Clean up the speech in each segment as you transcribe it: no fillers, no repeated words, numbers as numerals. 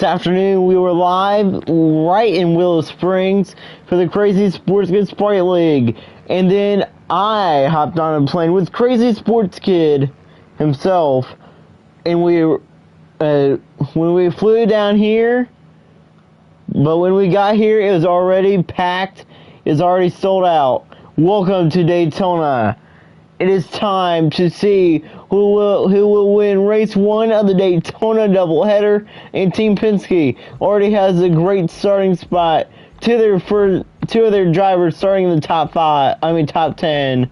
this afternoon we were live right in Willow Springs for the Crazy Sports Kid Sprite League. And then I hopped on a plane with Crazy Sports Kid himself. And when we flew down here, but when we got here it was already packed. It's already sold out. Welcome to Daytona. It is time to see who will win race 1 of the Daytona doubleheader, and Team Penske already has a great starting spot. Two of their drivers starting in the top 10.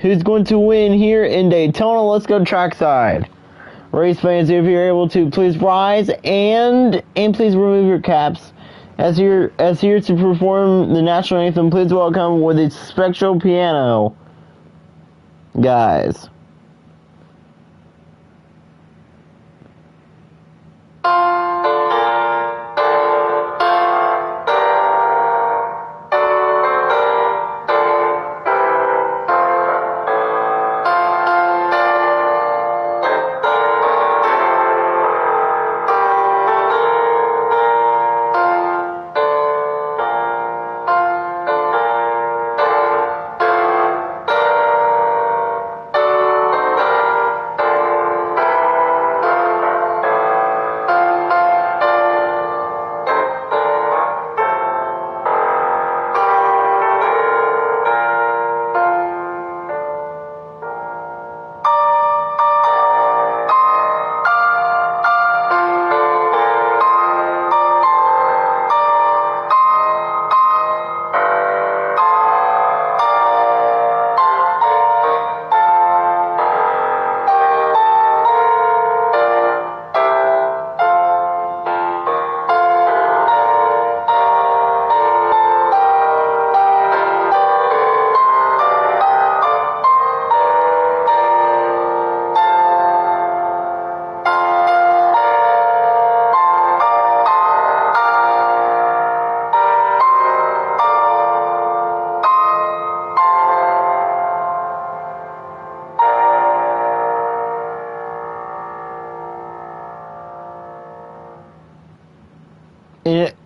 Who's going to win here in Daytona? Let's go trackside. Race fans, if you're able to, please rise and please remove your caps. As here to perform the national anthem, please welcome with its spectral piano, guys.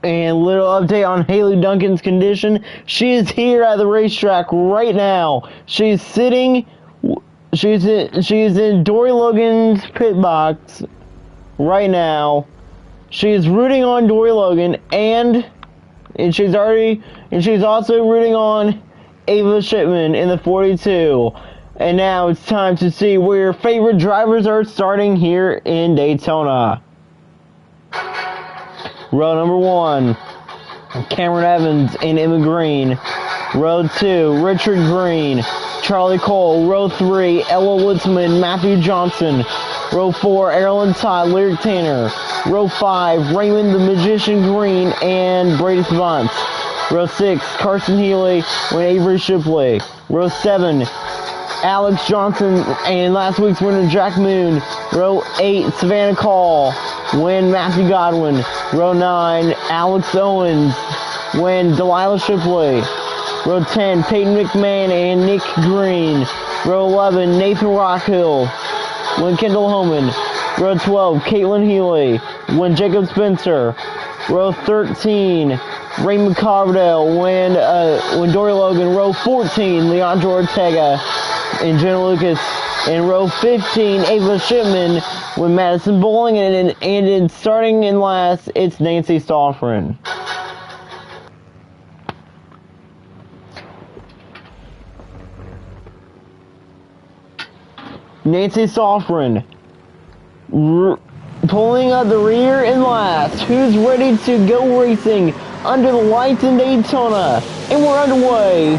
And little update on Haley Duncan's condition. She is here at the racetrack right now. She's in Dory Logan's pit box right now. She is rooting on Dory Logan and she's also rooting on Ava Shipman in the 42. And now it's time to see where your favorite drivers are starting here in Daytona. Row number 1, Cameron Evans and Emma Green. Row 2, Richard Green, Charlie Cole. Row 3, Ella Woodsman, Matthew Johnson. Row 4, Erlen Todd, Lyric Tanner. Row 5, Raymond the Magician Green and Brady Savant. Row 6, Carson Healy and Avery Shipley. Row 7, Alex Johnson and last week's winner Jack Moon. Row 8, Savannah Call win Matthew Godwin. Row 9, Alex Owens win Delilah Shipley. Row 10, Peyton McMahon and Nick Green. Row 11, Nathan Rockhill win Kendall Homan. Row 12, Caitlin Healy win Jacob Spencer. Row 13, Raymond Cardell win Dory Logan. Row 14, Leandro Ortega and Jenna Lucas. In row 15, Ava Shipman with Madison Bowling, and starting in last, it's Nancy Stoffren. Nancy Stoffren pulling up the rear in last. Who's ready to go racing under the lights in Daytona? And we're underway.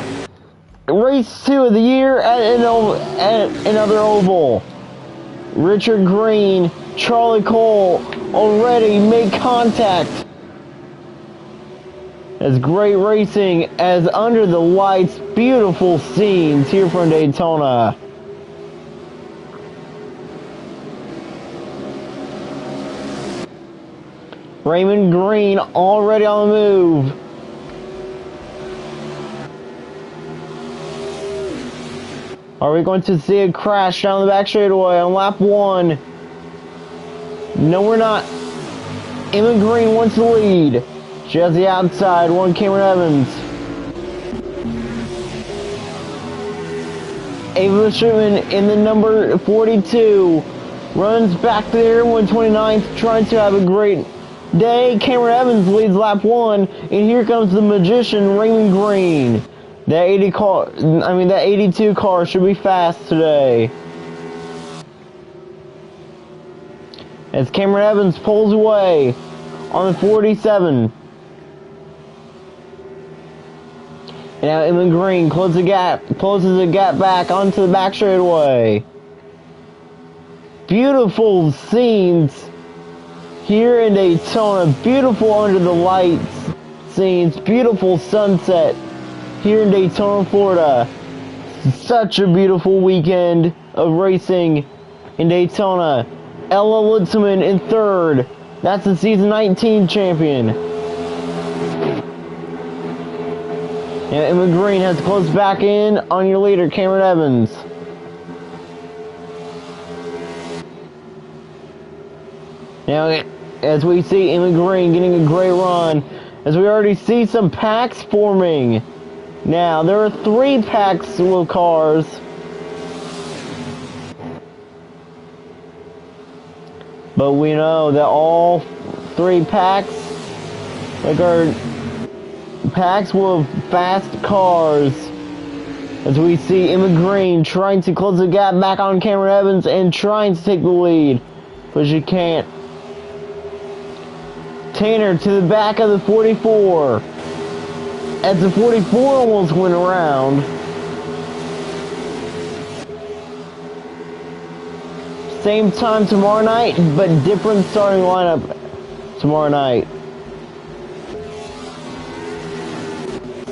Race 2 of the year at another oval. Richard Green, Charlie Cole already make contact. As great racing as under the lights, beautiful scenes here from Daytona. Raymond Green already on the move. Are we going to see a crash down the back straightaway on lap 1? No, we're not. Emma Green wants the lead. She has the outside, one Cameron Evans. Ava Shipman in the number 42 runs back there, 129th, trying to have a great day. Cameron Evans leads lap 1, and here comes the magician Raymond Green. That 82 car should be fast today. As Cameron Evans pulls away on the 47. And now Emma Green closes the gap back onto the back straightaway. Beautiful scenes here in Daytona. Beautiful under the lights scenes. Beautiful sunset here in Daytona, Florida. Such a beautiful weekend of racing in Daytona. Ella Woodsman in third. That's the season 19 champion. And Emma Green has to close back in on your leader, Cameron Evans. Now, as we see Emma Green getting a great run, as we already see some packs forming. Now, there are 3 packs of cars. But we know that all 3 packs, are packs with fast cars. As we see Emma Green trying to close the gap back on Cameron Evans and trying to take the lead. But she can't. Tanner to the back of the 44. As the 44 almost went around. Same time tomorrow night, but different starting lineup tomorrow night.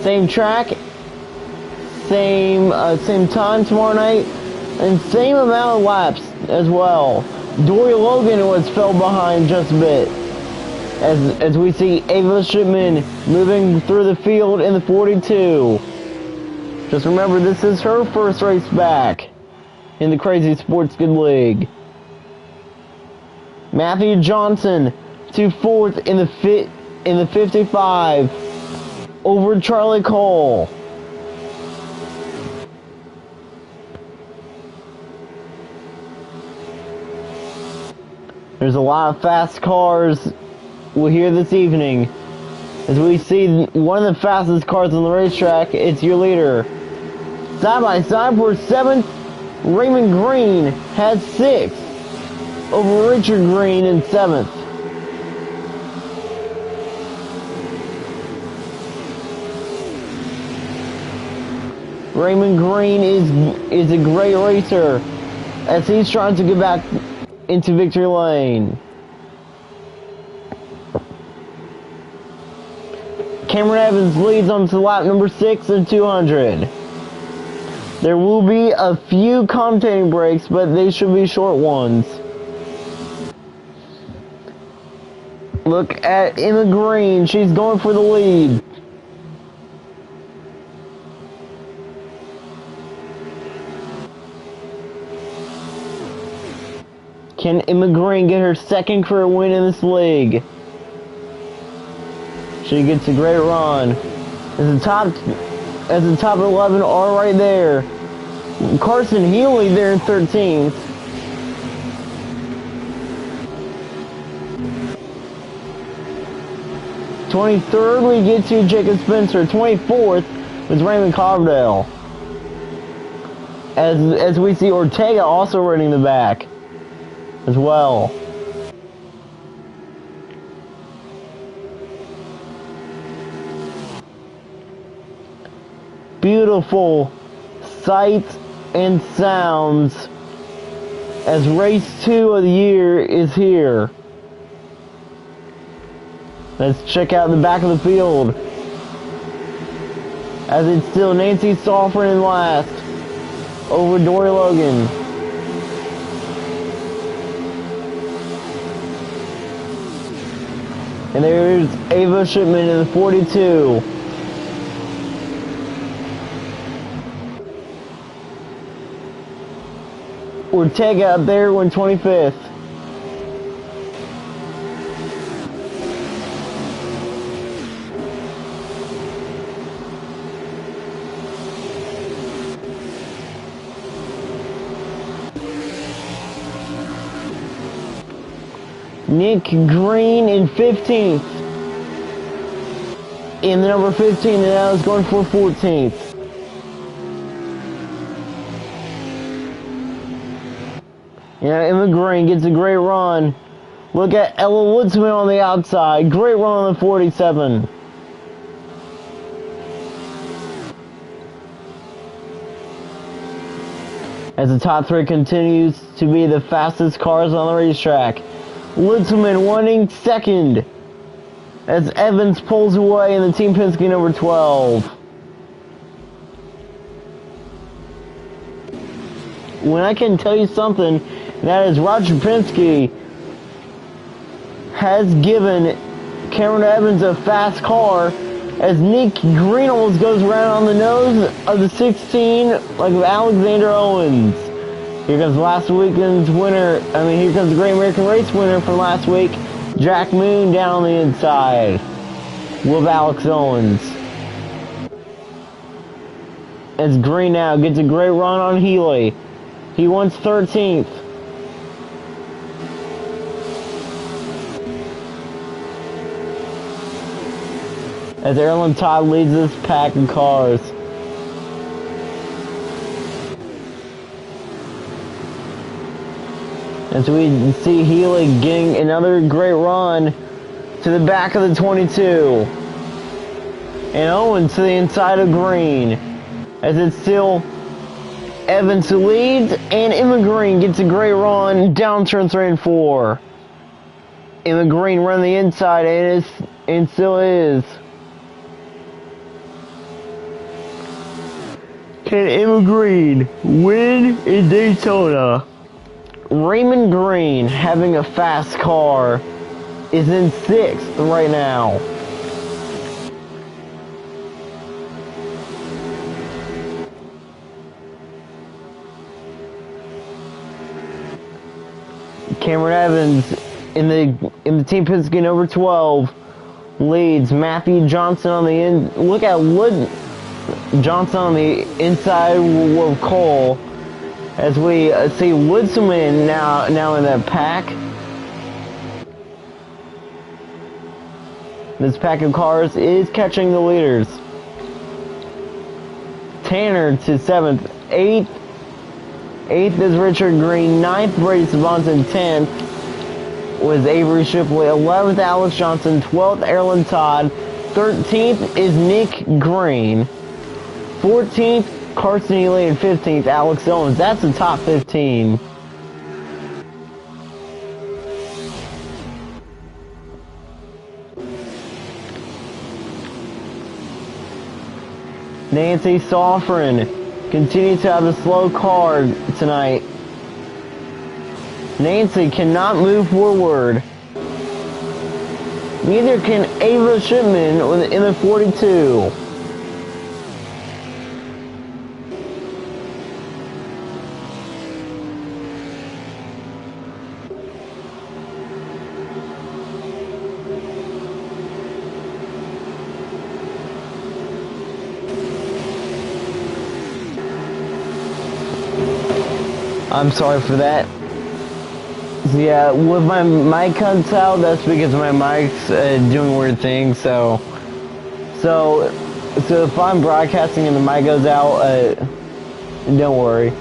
Same track, same time tomorrow night, and same amount of laps as well. Dory Logan was fell behind just a bit. As we see Ava Shipman moving through the field in the 42. Just remember, this is her first race back in the Crazy Sports Good League. Matthew Johnson to 4th in the 55 over Charlie Cole. There's a lot of fast cars we'll hear this evening. As we see one of the fastest cars on the racetrack, it's your leader. Side by side for 7th, Raymond Green had 6th over Richard Green in 7th. Raymond Green is a great racer as he's trying to get back into victory lane. Cameron Evans leads on to lap number 6 and 200. There will be a few commentating breaks, but they should be short ones. Look at Emma Green. She's going for the lead. Can Emma Green get her second career win in this league? She gets a great run. As the top 11 are right there. Carson Healy there in 13th. '23rd we get to Jacob Spencer. 24th was Raymond Cardell. As we see Ortega also running the back as well. Beautiful sights and sounds as race 2 of the year is here. Let's check out the back of the field as it's still Nancy Stauffer in last over Dory Logan. And there's Ava Shipman in the 42. Ortega up there in 25th. Nick Green in 15th. In the number 15, and now is going for 14th. Yeah, Emma Green gets a great run. Look at Ella Woodsman on the outside. Great run on the 47. As the top three continues to be the fastest cars on the racetrack. Woodsman winning second. As Evans pulls away in the Team Penske number 12. When I can tell you something, that is Roger Penske has given Cameron Evans a fast car as Nick Green almost goes around on the nose of the 16 like Alexander Owens. Here comes last weekend's winner, here comes the Great American Race winner from last week, Jack Moon down on the inside with Alex Owens. As Green now gets a great run on Healy. He wants 13th. As Erlen Todd leads this pack of cars. As we see Healy getting another great run to the back of the 22. And Owens to the inside of Green. As it's still Evans who leads, and Emma Green gets a great run down turn 3 and 4. Emma Green run the inside and still is. Can Emma Green win in Daytona? Raymond Green, having a fast car, is in 6th right now. Cameron Evans in the Team Penske number 12 leads. Matthew Johnson on the end. Look at Johnson on the inside of Cole. As we see Woodsman now in the pack. This pack of cars is catching the leaders. Tanner to 7th. 8th is Richard Green. 9th, Brady Sabonson. 10th was Avery Shipley. 11th, Alex Johnson. 12th, Erlen Todd. 13th is Nick Green. 14th, Carson Healy, and 15th, Alex Owens. That's the top 15. Nancy Soffren continues to have a slow car tonight. Nancy cannot move forward. Neither can Ava Shipman in the 42. I'm sorry for that. Yeah, with my mic cuts out, that's because my mic's doing weird things, so if I'm broadcasting and the mic goes out, don't worry.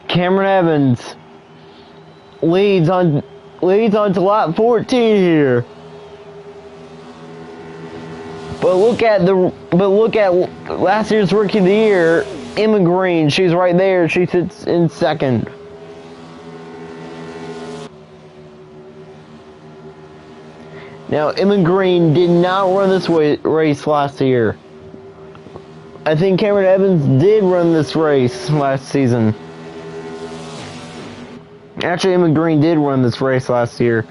Cameron Evans leads on to lap 14 here. But look at last year's Rookie of the Year, Emma Green. She's right there. She sits in 2nd. Now, Emma Green did not run this race last year. I think Cameron Evans did run this race last season. Actually, Emma Green did run this race last year.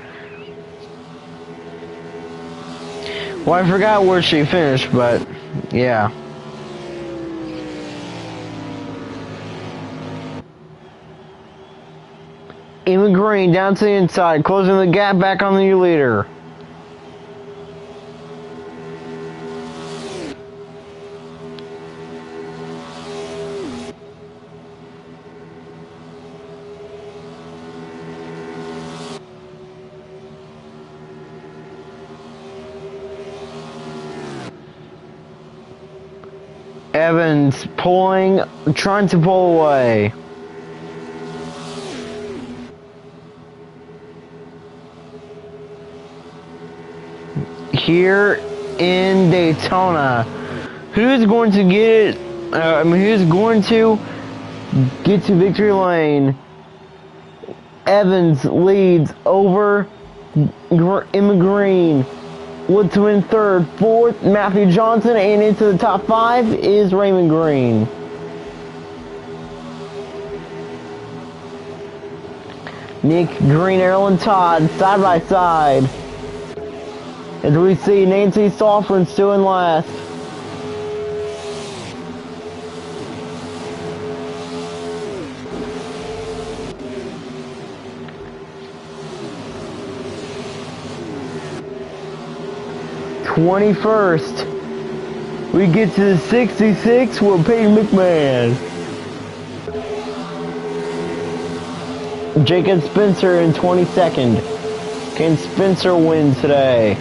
Well, I forgot where she finished, but yeah. Emma Green down to the inside, closing the gap back on the leader. Evans trying to pull away. Here in Daytona, who's going to get who's going to get to victory lane? Evans leads over Emma Green. Woodsman third, fourth, Matthew Johnson, and into the top 5 is Raymond Green. Nick Green, Erlen Todd, side by side. As we see Nancy Sofrin still in last. '21st, we get to the 66 with Peyton McMahon. Jacob Spencer in 22nd. Can Spencer win today?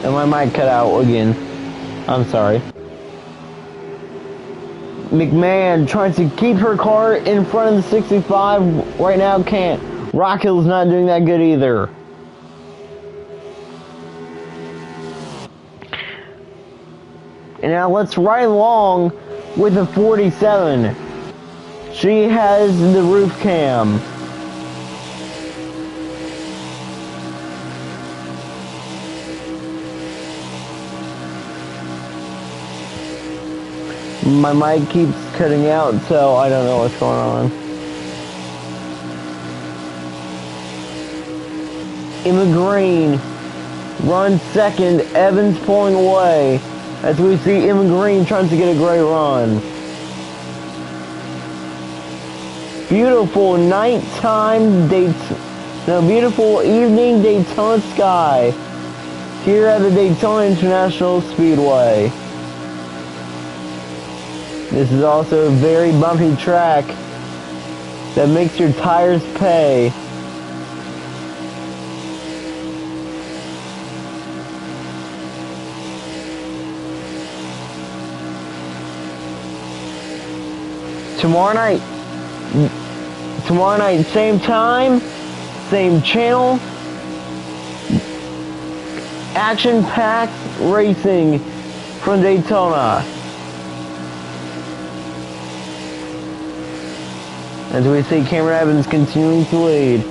And my mic cut out again. I'm sorry. McMahon trying to keep her car in front of the 65 right now, can't. Rock Hill's not doing that good either. And now let's ride along with the 47. She has the roof cam. My mic keeps cutting out, so I don't know what's going on. Emma Green runs second, Evans pulling away. As we see Emma Green trying to get a great run. Beautiful nighttime beautiful evening Daytona sky here at the Daytona International Speedway. This is also a very bumpy track that makes your tires pay. Tomorrow night, same time, same channel, action-packed racing from Daytona. As we see Cameron Evans continuing to lead.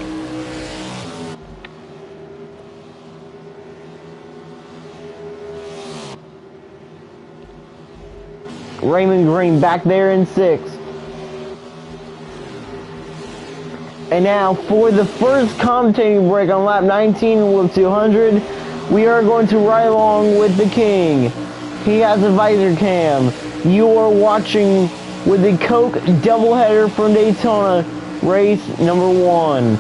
Raymond Green back there in 6th. And now for the first commentating break on lap 19 with 200, we are going to ride along with the King. He has a visor cam. You are watching with the Coke doubleheader from Daytona, race number 1.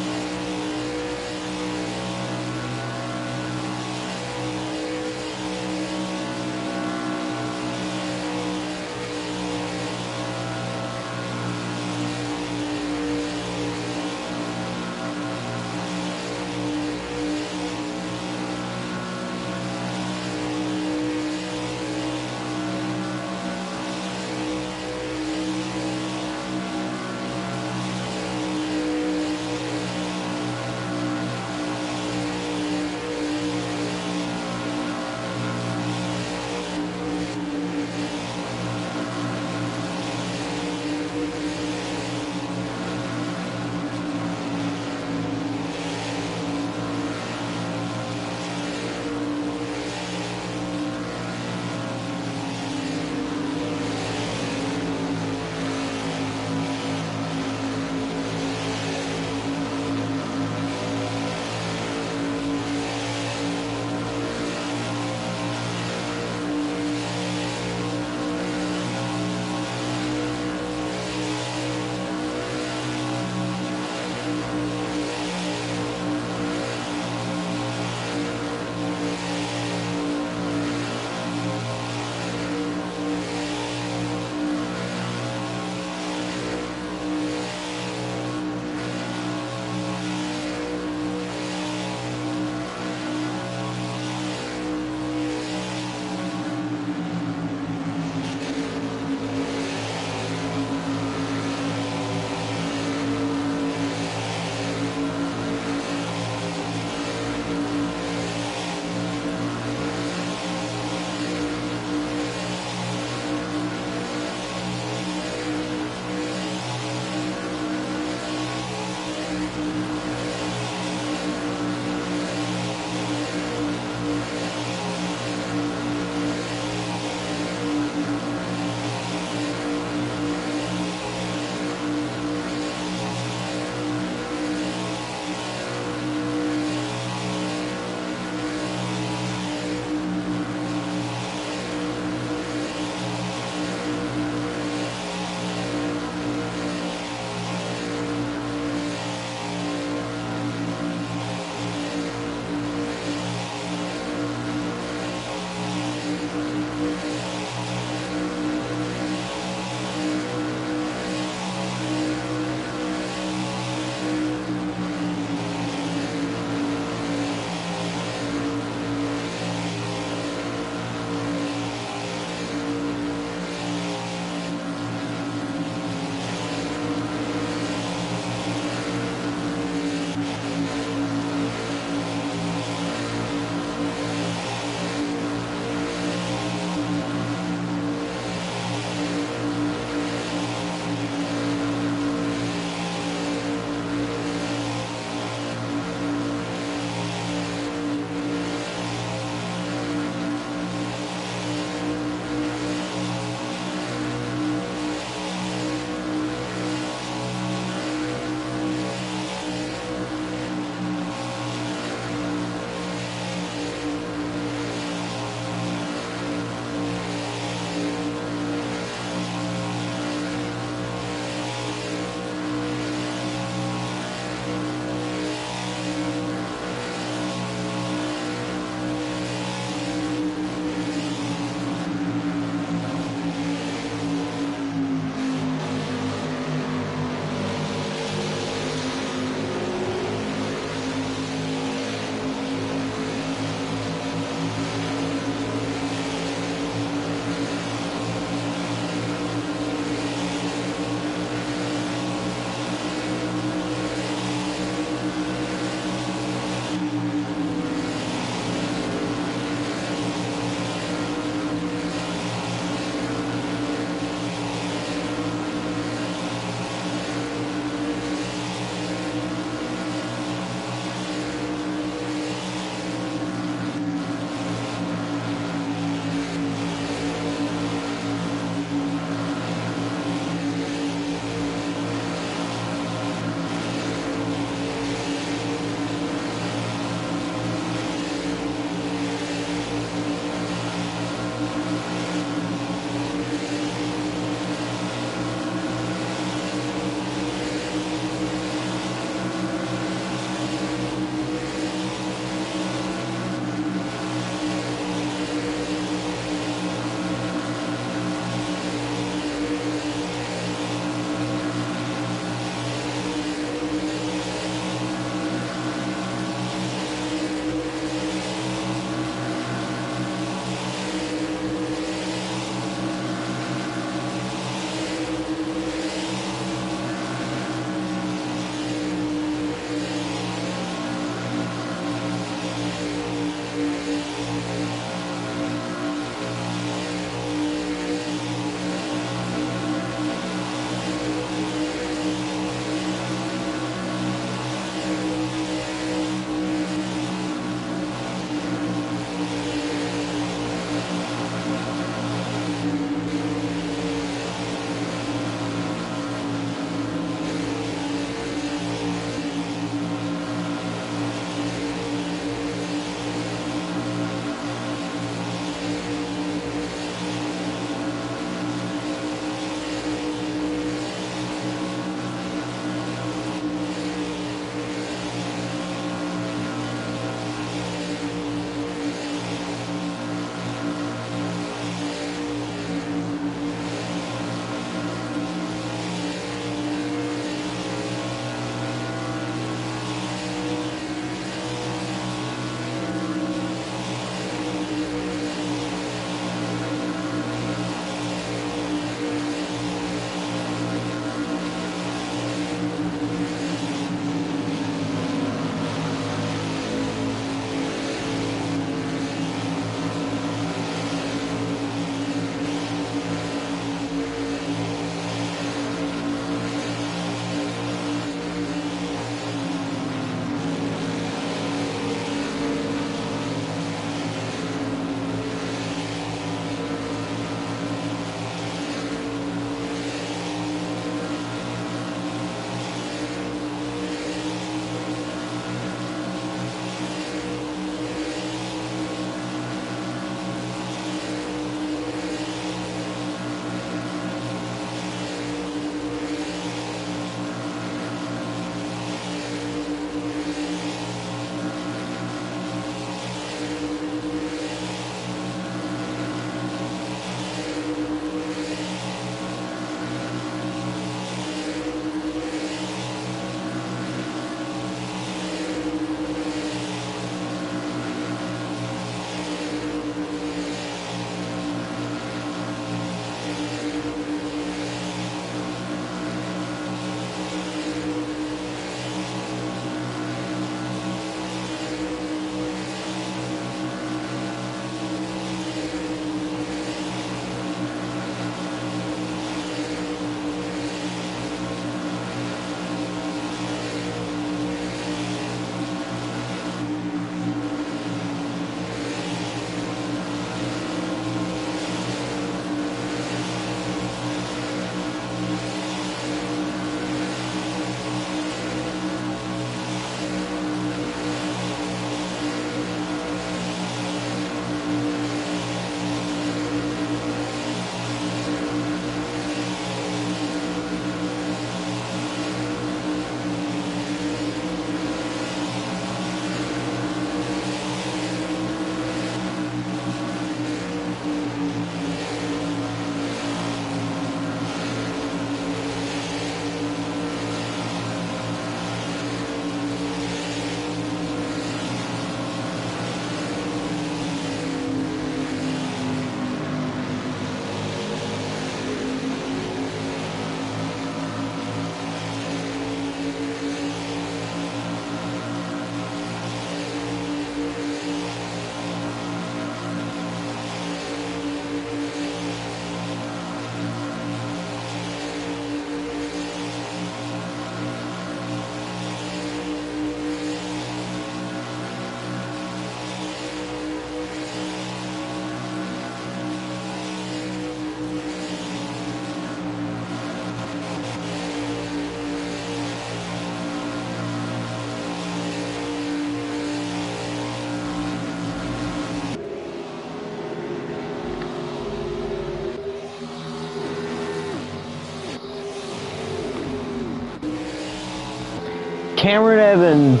Cameron Evans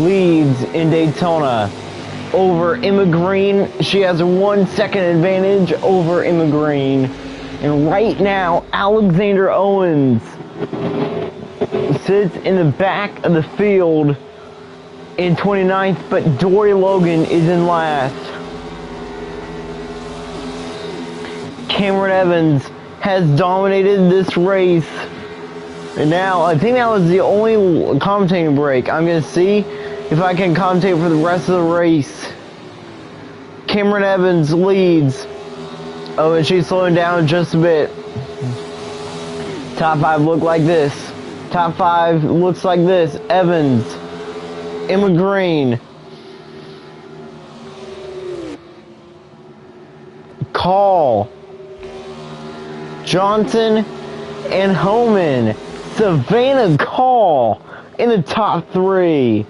leads in Daytona over Emma Green. She has a 1 second advantage over Emma Green. And right now, Alexander Owens sits in the back of the field in 29th, but Dory Logan is in last. Cameron Evans has dominated this race. And now, I think that was the only commentating break. I'm going to see if I can commentate for the rest of the race. Cameron Evans leads. Oh, and she's slowing down just a bit. Top 5 look like this. Top 5 looks like this. Evans, Emma Green, Call, Johnson, and Homan. Savannah Call in the top 3.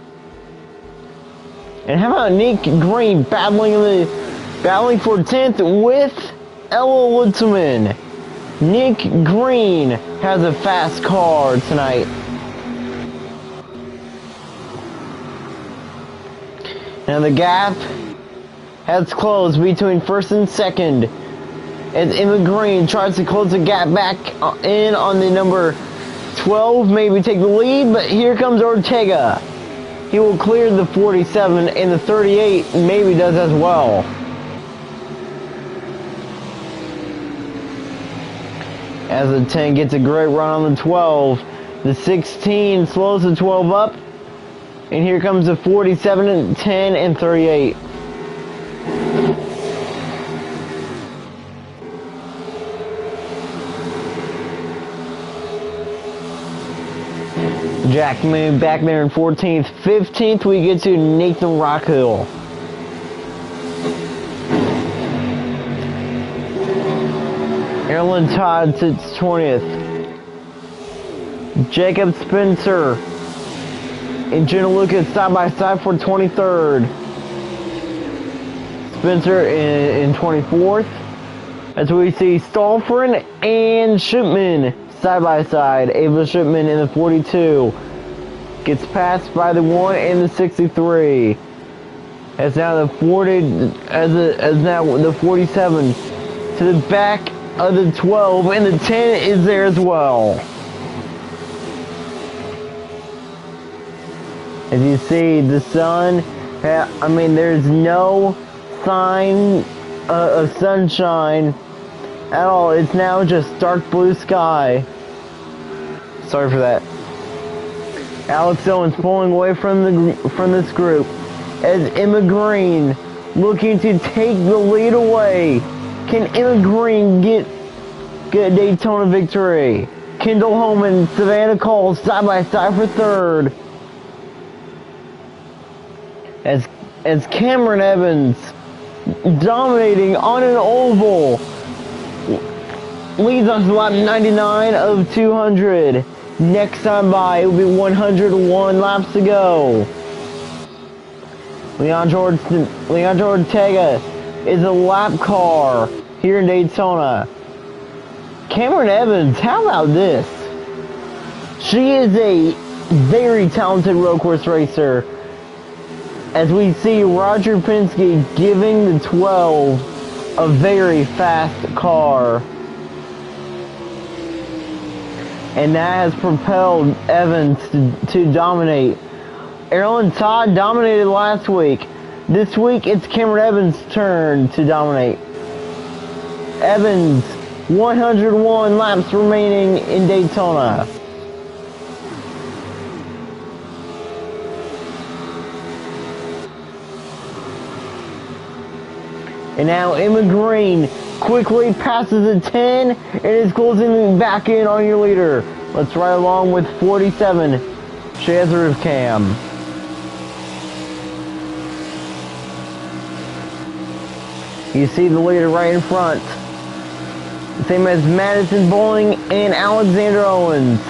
And how about Nick Green battling for 10th with Ella Woodsman? Nick Green has a fast car tonight. Now the gap has closed between first and second as Emma Green tries to close the gap back in on the number 12, maybe take the lead, but here comes Ortega. He will clear the 47, and the 38 maybe does as well. As the 10 gets a great run on the 12, the 16 slows the 12 up, and here comes the 47, and 10, and 38. Jack Moon back there in 14th. 15th, we get to Nathan Rockhill. Erlen Todd sits 20th. Jacob Spencer and Jenna Lucas side by side for 23rd. Spencer in 24th. As we see Stolfren and Shipman side by side. Ava Shipman in the 42 gets passed by the 1 and the 63. As now the 47 to the back of the 12, and the 10 is there as well. As you see, the sun, there's no sign of sunshine at all. It's now just dark blue sky. Sorry for that. Alex Owens pulling away from this group as Emma Green looking to take the lead away. Can Emma Green get a Daytona victory? Kendall Holman, Savannah Cole side by side for 3rd. As Cameron Evans dominating on an oval leads on to lap 99 of 200. Next time by, it will be 101 laps to go. Leandro Ortega is a lap car here in Daytona. Cameron Evans, how about this? She is a very talented road course racer. As we see Roger Penske giving the 12 a very fast car. And that has propelled Evans to dominate. Erlen Todd dominated last week. This week, it's Cameron Evans' turn to dominate. Evans, 101 laps remaining in Daytona. And now Emma Green quickly passes the 10 and is closing back in on your leader. Let's ride along with 47. She has a roof cam. You see the leader right in front. Same as Madison Bowling and Alexander Owens.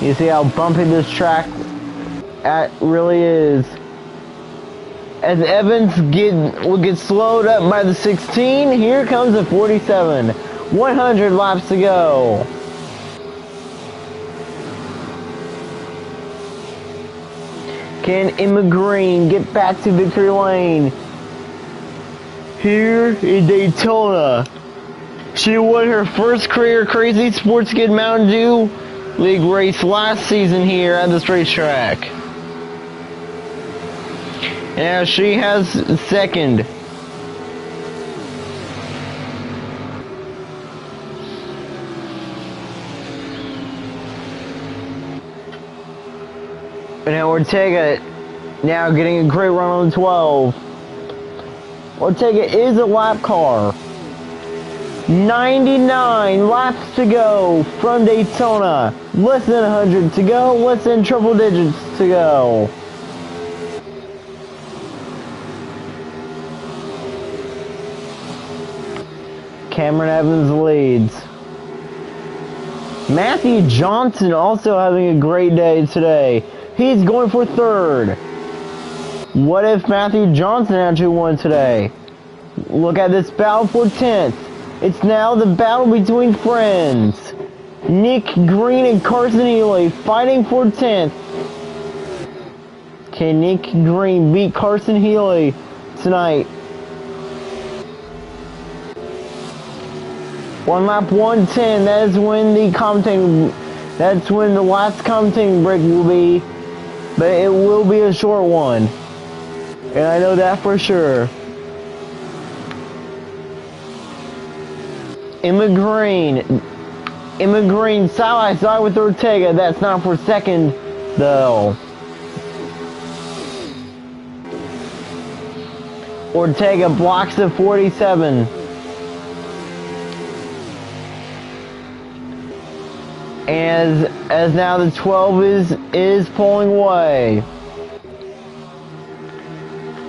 You see how bumpy this track really is. As Evans will get slowed up by the 16, here comes the 47. 100 laps to go. Can Emma Green get back to victory lane? Here in Daytona. She won her first career Crazy Sports Kid Mountain Dew League race last season here at this racetrack. Now she has second. And now Ortega now getting a great run on the 12. Ortega is a lap car. 99 laps to go from Daytona. Less than 100 to go. Less than triple digits to go. Cameron Evans leads. Matthew Johnson also having a great day today. He's going for third. What if Matthew Johnson actually won today? Look at this battle for 10th. It's now the battle between friends. Nick Green and Carson Healy fighting for 10th. Can Nick Green beat Carson Healy tonight? One lap 110. That is when that's when the last commentating break will be. But it will be a short one. And I know that for sure. Emma Green side by side with Ortega. That's not for second though. Ortega blocks the 47. As now the 12 is pulling away.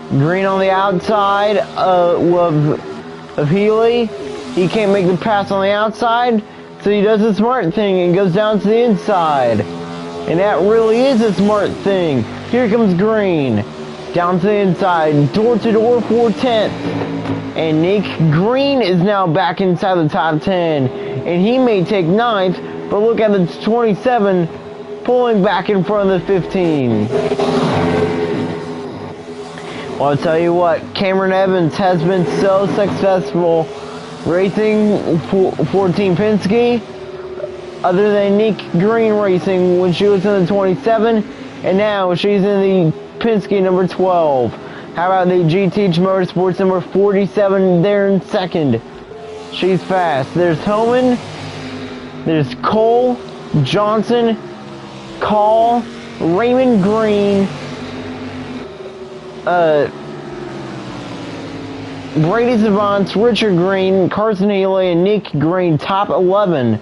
Green on the outside of Healy. He can't make the pass on the outside, so he does a smart thing and goes down to the inside. And that really is a smart thing. Here comes Green. Down to the inside, door to door for 10th. And Nick Green is now back inside the top 10. And he may take 9th, but look at the 27 pulling back in front of the 15. Well, I'll tell you what, Cameron Evans has been so successful racing for Team Penske, other than Nick Green racing when she was in the 27, and now she's in the Penske number 12. How about the GTH Motorsports number 47 there in second? She's fast. There's Homan, there's Cole, Johnson, Call, Raymond Green, Brady Savants, Richard Green, Carson Healy, and Nick Green, top 11.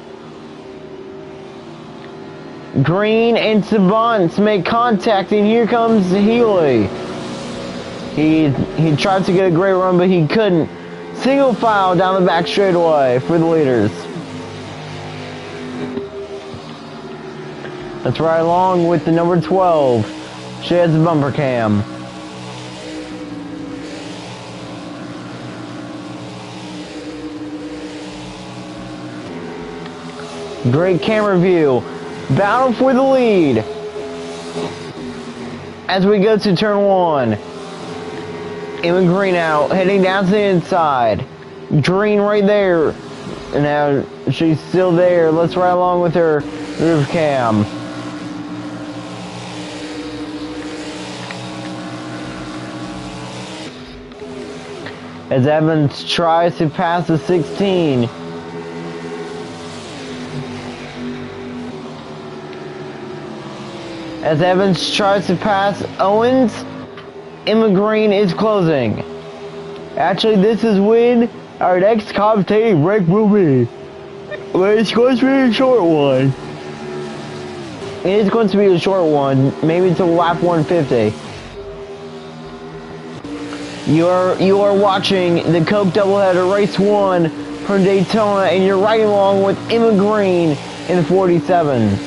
Green and Savants make contact, and here comes Healy. He tried to get a great run, but he couldn't. Single file down the back straightaway for the leaders. That's right along with the number 12. She has a bumper cam. Great camera view. Battle for the lead. As we go to turn 1. Emma Green out, heading down to the inside. Green right there. And now she's still there. Let's ride along with her roof cam. As Evans tries to pass the 16. As Evans tries to pass Owens, Emma Green is closing. Actually, this is when our next commentating break will be. But it's going to be a short one. It is going to be a short one, maybe until lap 150. You are watching the Coke Doubleheader Race 1 from Daytona, and you're riding along with Emma Green in the 47.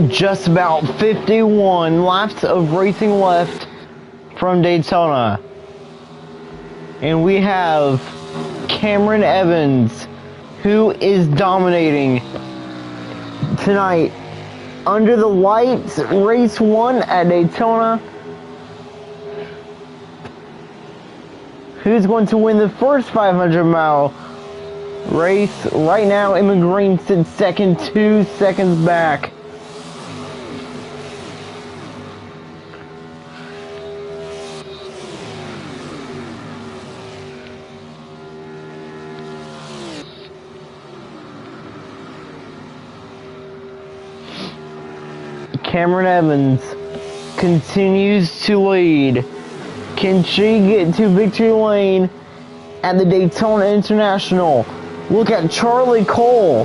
just about 51 laps of racing left from Daytona. And we have Cameron Evans, who is dominating tonight. Under the lights, race 1 at Daytona. Who's going to win the first 500-mile race? Right now, Emma Green sits second, 2 seconds back. Cameron Evans continues to lead. Can she get to victory lane at the Daytona International? Look at Charlie Cole,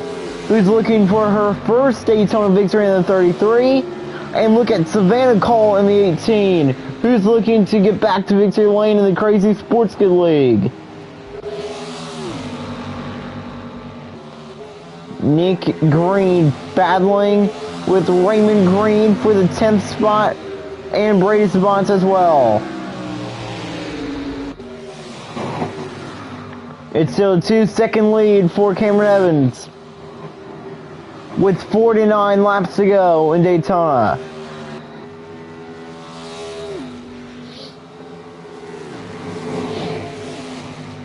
who's looking for her first Daytona victory in the 33. And look at Savannah Cole in the 18, who's looking to get back to victory lane in the Crazy Sports Good League. Nick Green battling with Raymond Green for the 10th spot, and Brady Savant as well. It's still a 2-second lead for Cameron Evans, with 49 laps to go in Daytona.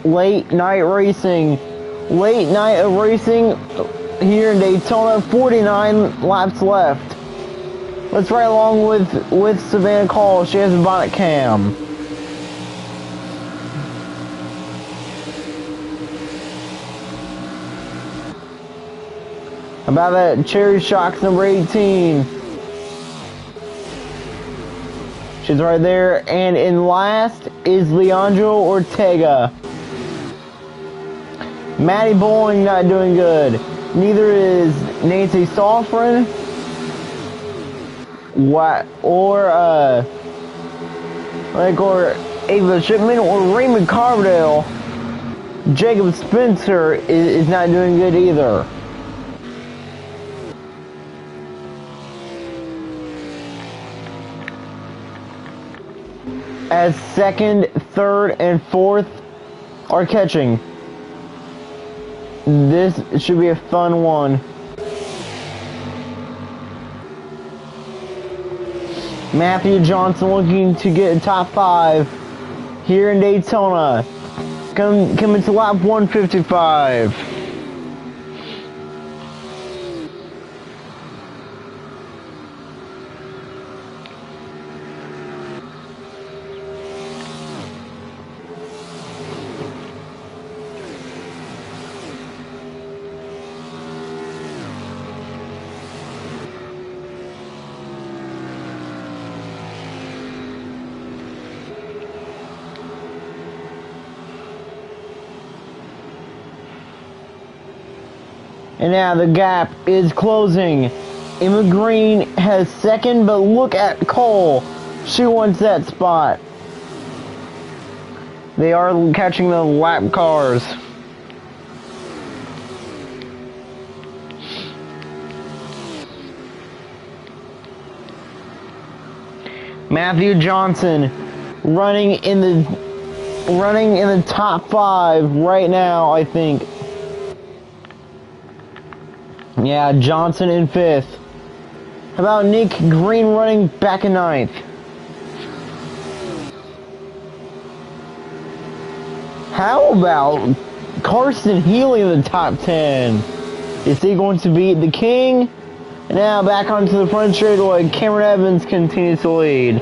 Late night of racing here in Daytona, 49 laps left. Let's ride along with Savannah Cole. She has a bonnet cam. About that Cherry Shocks number 18. She's right there. And in last is Leandro Ortega. Maddie Bowling not doing good. Neither is Nancy Sofrin. Or Ava Shipman or Raymond Carbondale. Jacob Spencer is not doing good either. As second, third, and fourth are catching. This should be a fun one. Matthew Johnson looking to get a top 5 here in Daytona. Coming to lap 155. And now the gap is closing. Emma Green has second, but look at Cole. She wants that spot. They are catching the lap cars. Matthew Johnson running in the top 5 right now, I think. Yeah, Johnson in 5th. How about Nick Green running back in 9th? How about Carson Healy in the top 10? Is he going to beat the King? And now back onto the front straightaway. Cameron Evans continues to lead.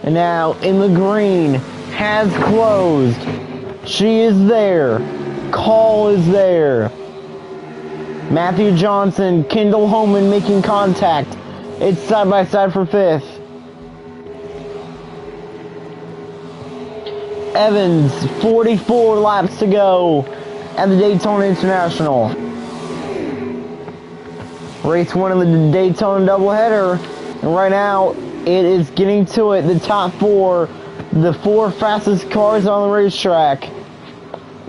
And now Emma Green has closed. She is there. Call is there. Matthew Johnson, Kendall Holman making contact. It's side by side for 5th. Evans, 44 laps to go at the Daytona International. Race 1 of the Daytona doubleheader. And right now, it is getting to it. The top 4, the 4 fastest cars on the racetrack.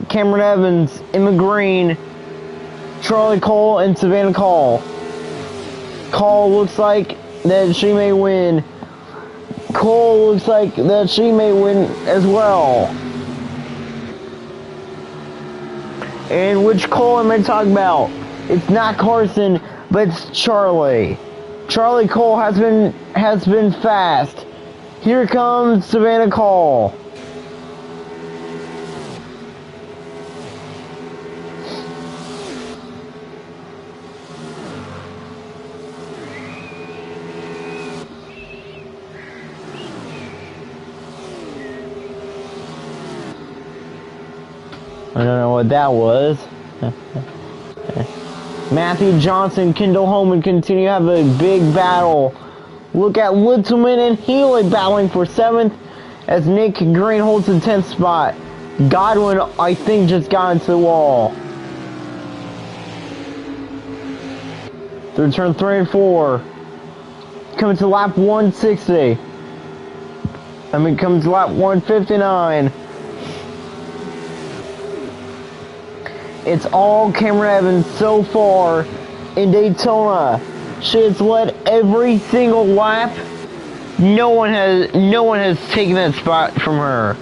Cameron Evans, Emma Green, Charlie Cole, and Savannah Call. Cole looks like that she may win. Cole looks like that she may win as well. And which Cole am I talking about? It's not Carson, but it's Charlie. Charlie Cole has been fast. Here comes Savannah Call. I don't know what that was. Matthew Johnson, Kendall Holman continue to have a big battle. Look at Littleman and Healy battling for 7th as Nick Green holds the 10th spot. Godwin, I think, just got into the wall. Through turn 3 and 4. Coming to lap 160. Coming to lap 159. It's all Cameron Evans so far in Daytona. She has led every single lap. No one has taken that spot from her.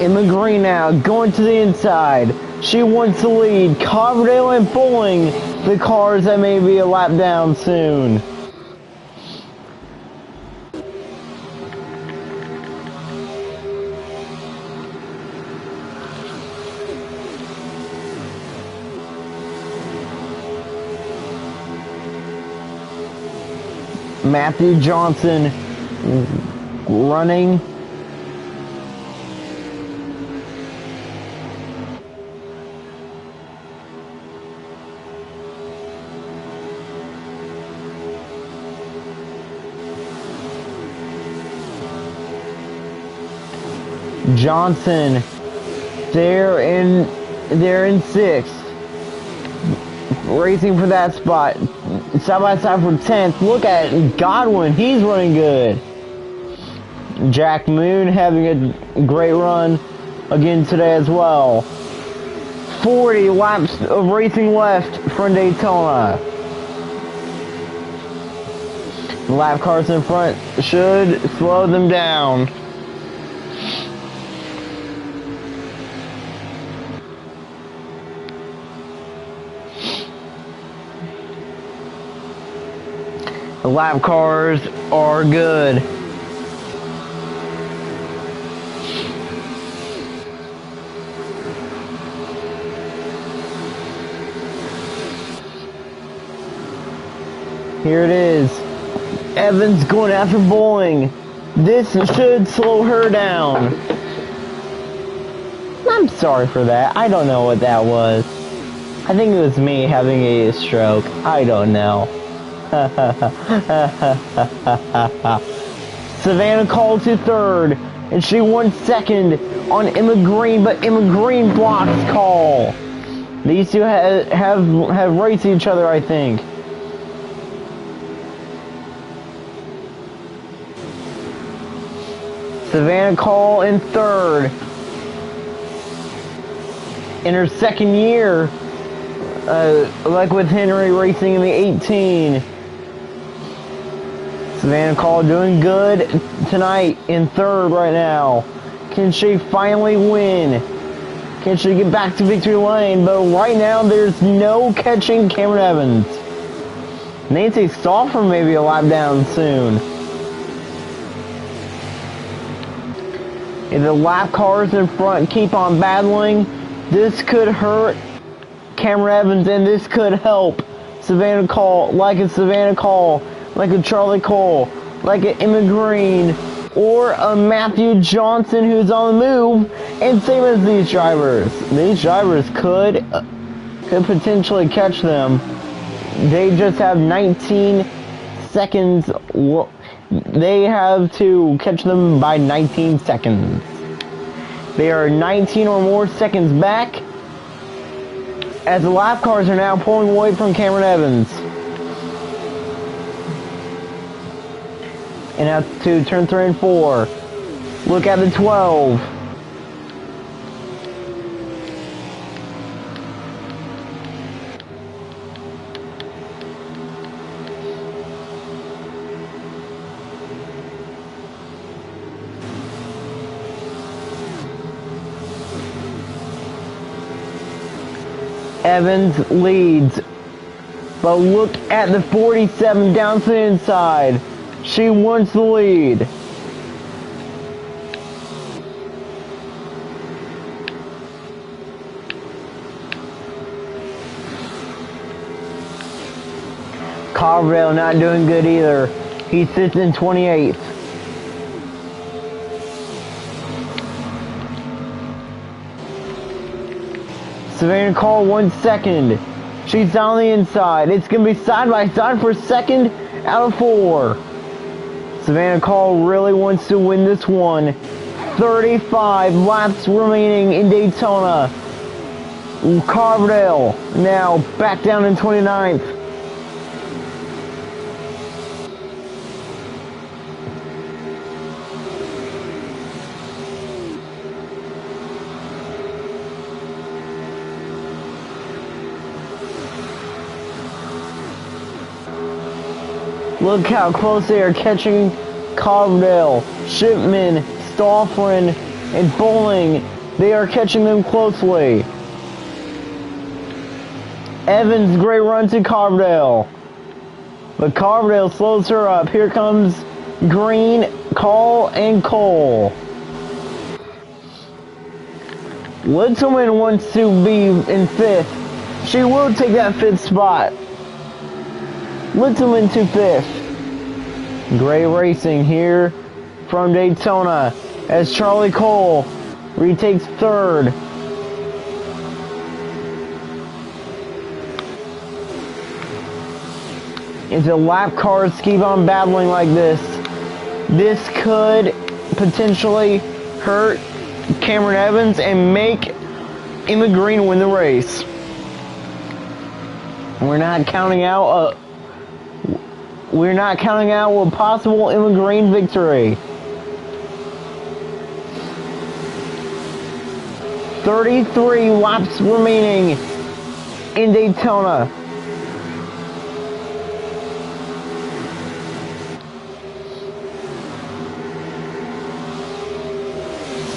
Emma Green now going to the inside. She wants to lead. Coverdale and Bowling, the cars that may be a lap down soon. Matthew Johnson running. Johnson, they're in 6th, racing for that spot, side by side for 10th. Look at Godwin, he's running good. Jack Moon having a great run again today as well. 40 laps of racing left from Daytona. Lap cars in front should slow them down. The lap cars are good. Here it is. Evans going after Bowling. This should slow her down. I'm sorry for that. I don't know what that was. I think it was me having a stroke. I don't know. Savannah called to 3rd, and she won 2nd on Emma Green, but Emma Green blocks Call. These two have raced each other, I think. Savannah Call in 3rd. In her 2nd year, like with Henry racing in the 18. Savannah Call doing good tonight in 3rd right now. Can she finally win? Can she get back to victory lane? But right now there's no catching Cameron Evans. Nancy Stauffer may be a lap down soon. If the lap cars in front keep on battling, this could hurt Cameron Evans, and this could help Savannah Cole, like a Savannah Cole, like a Charlie Cole, like an Emma Green, or a Matthew Johnson who's on the move, and same as these drivers. These drivers could potentially catch them. They just have 19 seconds. They have to catch them by 19 seconds. They are 19 or more seconds back, as the lap cars are now pulling away from Cameron Evans. And out to turn 3 and 4. Look at the 12. Evans leads, but look at the 47 down to the inside. She wants the lead. Carville not doing good either. He sits in 28th. Savannah Cole 1 second. She's on the inside. It's going to be side by side for second out of 4. Savannah Cole really wants to win this one. 35 laps remaining in Daytona. Carville now back down in 29th. Look how close they are catching Carville, Shipman, Stauffer, and Bowling. They are catching them closely. Evans, great run to Carville. But Carville slows her up. Here comes Green, Call, and Cole. Littleman wants to be in 5th. She will take that 5th spot. Littleman to 5th. Great racing here from Daytona as Charlie Cole retakes 3rd. If the lap cars keep on battling like this could potentially hurt Cameron Evans and make Emma Green win the race. We're not counting out a possible Emma Green victory. 33 laps remaining in Daytona.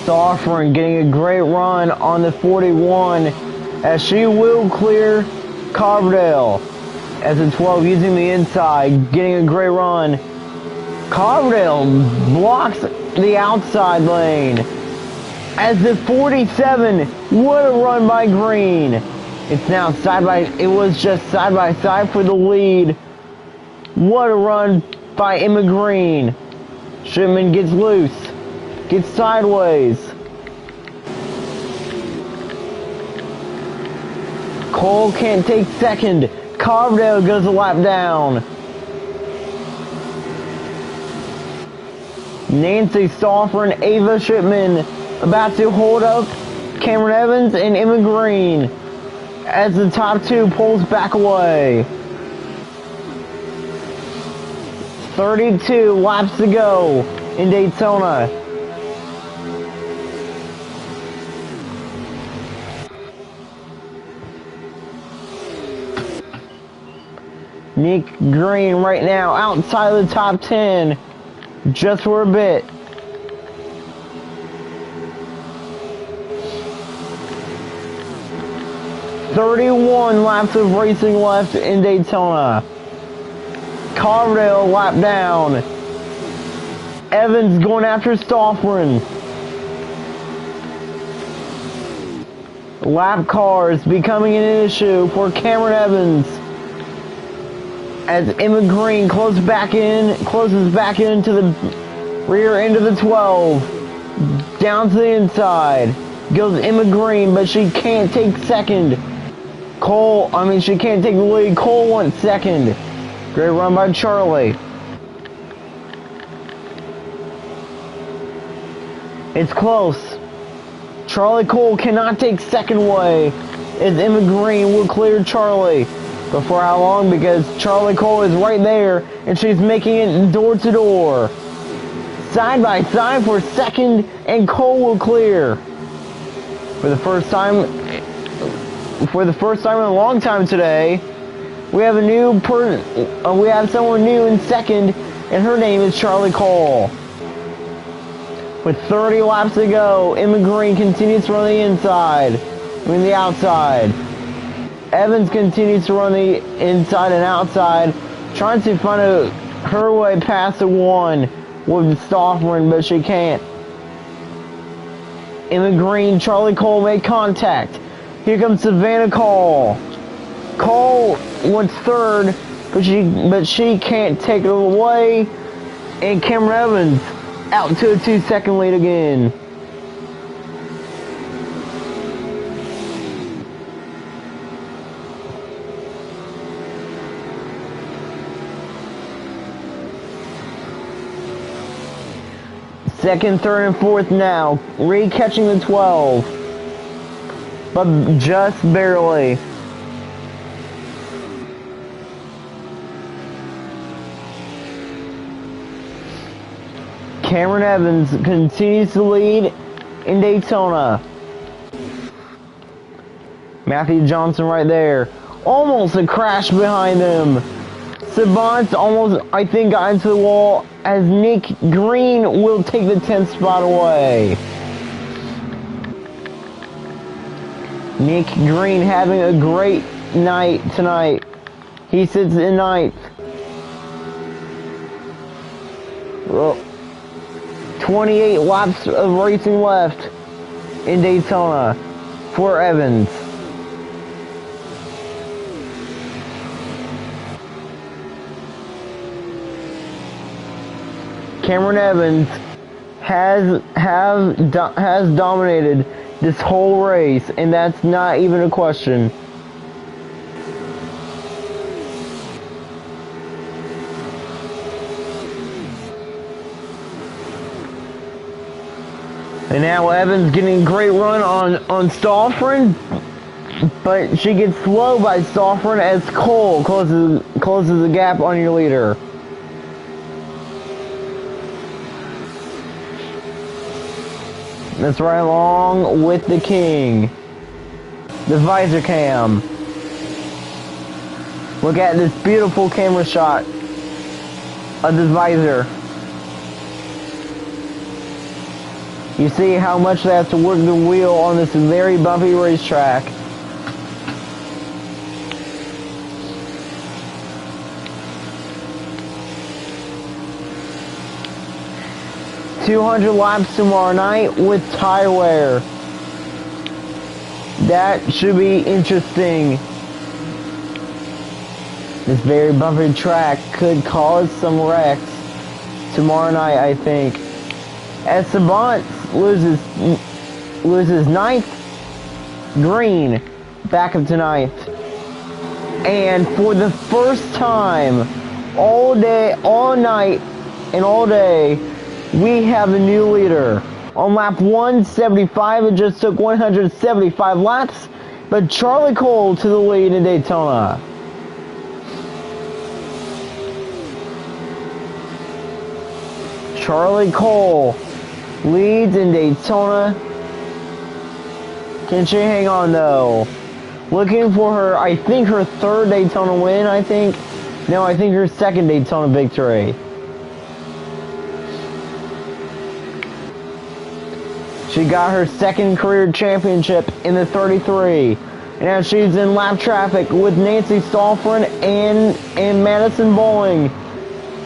Stauffer getting a great run on the 41 as she will clear Carville. As the 12 using the inside, getting a great run. Carville blocks the outside lane. As the 47, what a run by Green. It's now it was just side by side for the lead. What a run by Emma Green. Shipman gets loose, gets sideways. Cole can't take second. Carville goes a lap down. Nancy Stauffer and Ava Shipman about to hold up Cameron Evans and Emma Green as the top 2 pulls back away. 32 laps to go in Daytona. Nick Green right now outside of the top 10 just for a bit. .31 laps of racing left in Daytona. Cardale lap down. Evans going after Stoffren. Lap cars becoming an issue for Cameron Evans as Emma Green closes back into the rear end of the 12, down to the inside. Goes Emma Green, but she can't take second. She can't take the lead. Cole went second. Great run by Charlie. It's close. Charlie Cole cannot take second away as Emma Green will clear Charlie. But for how long? Because Charlie Cole is right there and she's making it door to door. Side by side for second, and Cole will clear. For the first time in a long time today, we have someone new in second, and her name is Charlie Cole. With 30 laps to go, Emma Green continues to run the outside. Evans continues to run the inside and outside, trying to find her way past the one with Stoffren, but she can't. Emma Green, Charlie Cole make contact. Here comes Savannah Cole. Cole went third, but she can't take it away. And Cameron Evans out to a 2-second lead again. Second, third, and fourth now. Re-catching the 12. But just barely. Cameron Evans continues to lead in Daytona. Matthew Johnson right there. Almost a crash behind them. Savant's almost, I think, got into the wall as Nick Green will take the 10th spot away. Nick Green having a great night tonight. He sits in ninth. Well, 28 laps of racing left in Daytona for Evans. Cameron Evans has dominated this whole race, and that's not even a question. And now Evans getting a great run on Stoffren, but she gets slow by Stoffren as Cole closes the gap on your leader. That's right along with the king. The visor cam. Look at this beautiful camera shot of the visor. You see how much they have to work the wheel on this very bumpy racetrack. $200 laps tomorrow night with tire wear. That should be interesting. This very bumpy track could cause some wrecks tomorrow night, I think. As Savant loses ninth, Green back up to ninth. And for the first time all day, all night, and all day, we have a new leader. On lap 175, it just took 175 laps, but Charlie Cole to the lead in Daytona. Charlie Cole leads in Daytona. Can she hang on though? Looking for her, I think her third Daytona win, I think. No, I think her second Daytona victory. She got her second career championship in the 33. And now she's in lap traffic with Nancy Stoffren and Madison Bowling.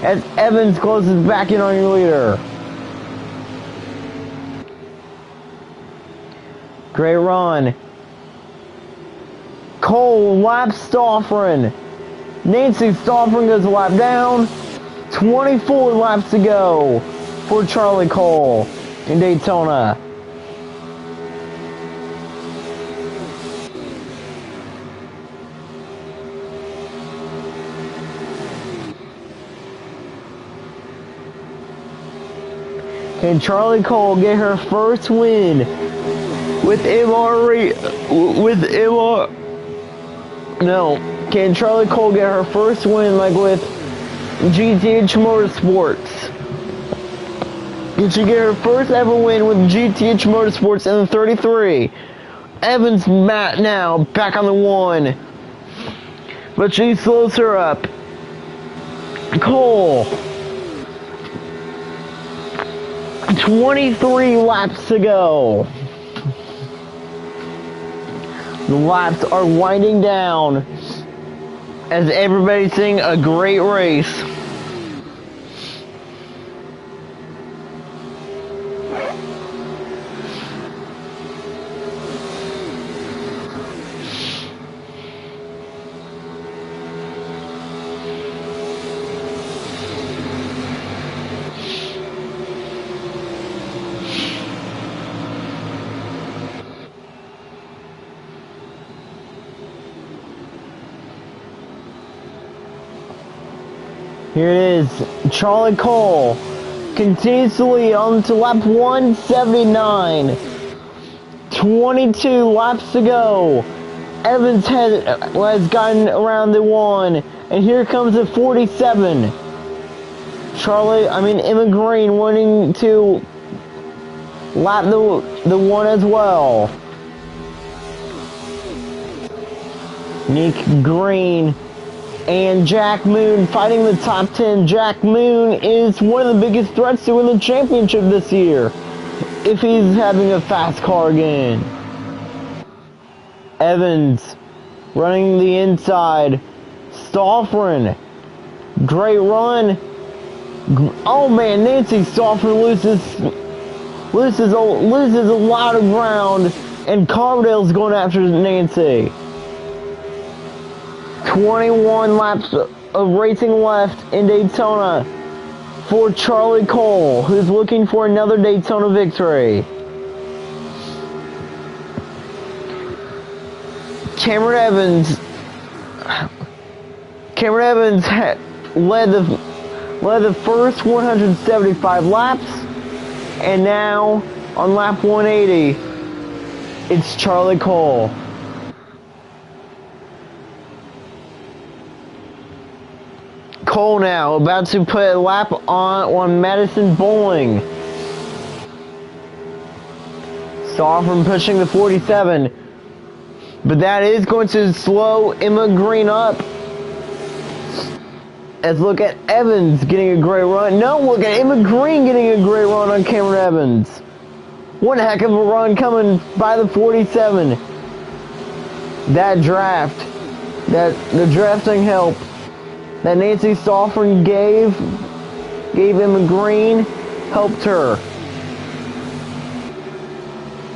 as Evans closes back in on your leader. Great run. Cole laps Stoffren. Nancy Stoffren goes a lap down. 24 laps to go for Charlie Cole in Daytona. Can Charlie Cole get her first win with can Charlie Cole get her first win like with GTH Motorsports? Can she get her first ever win with GTH Motorsports in the 33? Evans now back on the 1, but she slows her up. Cole, 23 laps to go. The laps are winding down as everybody's seeing a great race. Here it is. Charlie Cole continues to lead on to lap 179. 22 laps to go. Evans has gotten around the 1. And here comes the 47. Emma Green wanting to lap the 1 as well. Nick Green and Jack Moon fighting the top 10. Jack Moon is one of the biggest threats to win the championship this year, if he's having a fast car again. Evans running the inside. Stoffren, great run. Oh man, Nancy Stoffren loses a lot of ground, and Cardale's going after Nancy. 21 laps of racing left in Daytona for Charlie Cole, who's looking for another Daytona victory. Cameron Evans led the first 175 laps, and now on lap 180, it's Charlie Cole. Cole now about to put a lap on Madison Bowling. Stoffren pushing the 47, but that is going to slow Emma Green up. As look at Evans getting a great run. No, look at Emma Green getting a great run on Cameron Evans. One heck of a run coming by the 47. That draft, the drafting help that Nancy Stoffren gave Emma Green helped her.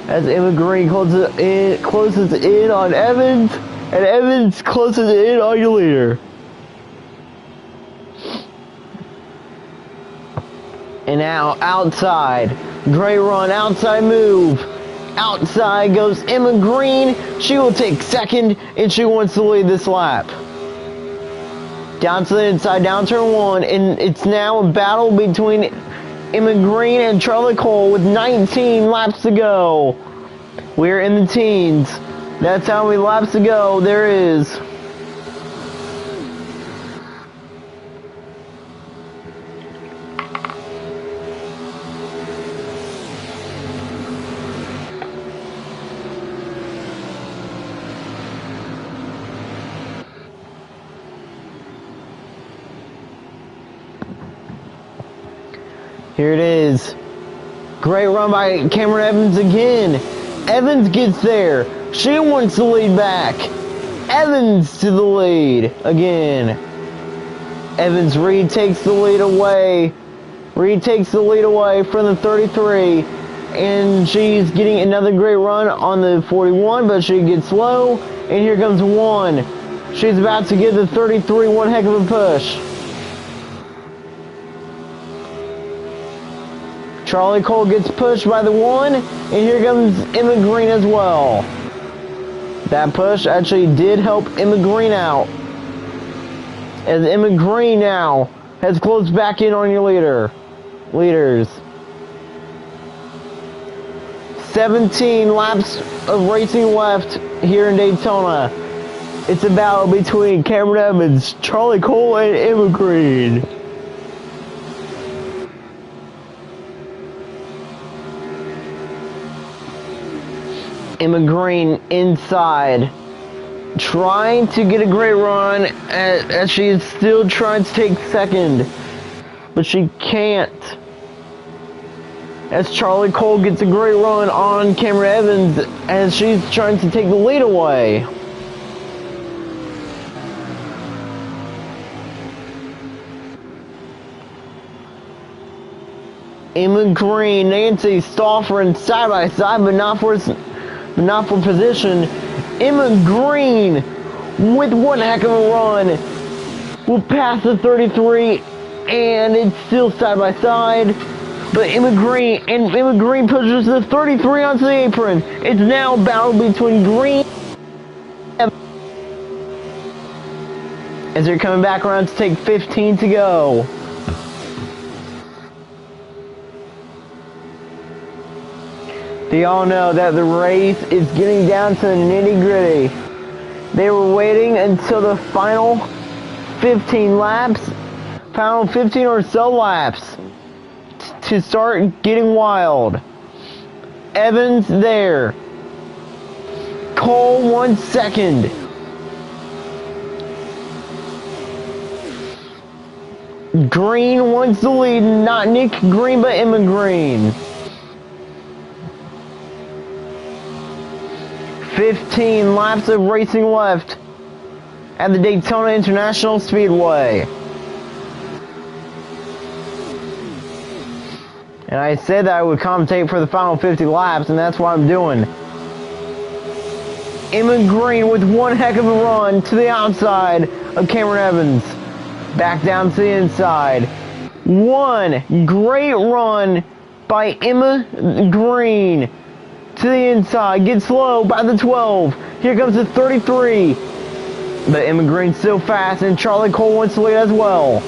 As Emma Green closes in on Evans, and Evans closes in on your leader. And now outside, great run, outside move. Outside goes Emma Green. She will take second, and she wants to lead this lap. Down to the inside, down turn 1, and it's now a battle between Emma Green and Charlie Cole with 19 laps to go. We're in the teens. That's how many laps to go there is. Here it is. Great run by Cameron Evans again. Evans gets there. She wants to lead back. Evans to the lead again. Evans retakes the lead away. Retakes the lead away from the 33. And she's getting another great run on the 41, but she gets low. And here comes 1. She's about to give the 33 one heck of a push. Charlie Cole gets pushed by the 1. And here comes Emma Green as well. That push actually did help Emma Green out. As Emma Green now has closed back in on your leaders. 17 laps of racing left here in Daytona. It's a battle between Cameron Evans, Charlie Cole, and Emma Green. Emma Green inside, trying to get a great run as she is still trying to take second, but she can't. As Charlie Cole gets a great run on Cameron Evans as she's trying to take the lead away. Emma Green, Nancy Stauffer side by side, but not for position. Emma Green with one heck of a run will pass the 33, and it's still side by side. But Emma Green pushes the 33 onto the apron. It's now a battle between Green and as they're coming back around to take 15 to go. They all know that the race is getting down to the nitty-gritty. They were waiting until the final 15 or so laps to start getting wild. Evans there. Cole 1 second. Green wants the lead, not Nick Green, but Emma Green. 15 laps of racing left at the Daytona International Speedway. And I said that I would commentate for the final 50 laps, and that's what I'm doing. Emma Green with one heck of a run to the outside of Cameron Evans. Back down to the inside. One great run by Emma Green to the inside. Gets low by the 12. Here comes the 33. But Emma Green's still fast, and Charlie Cole wants to lead as well.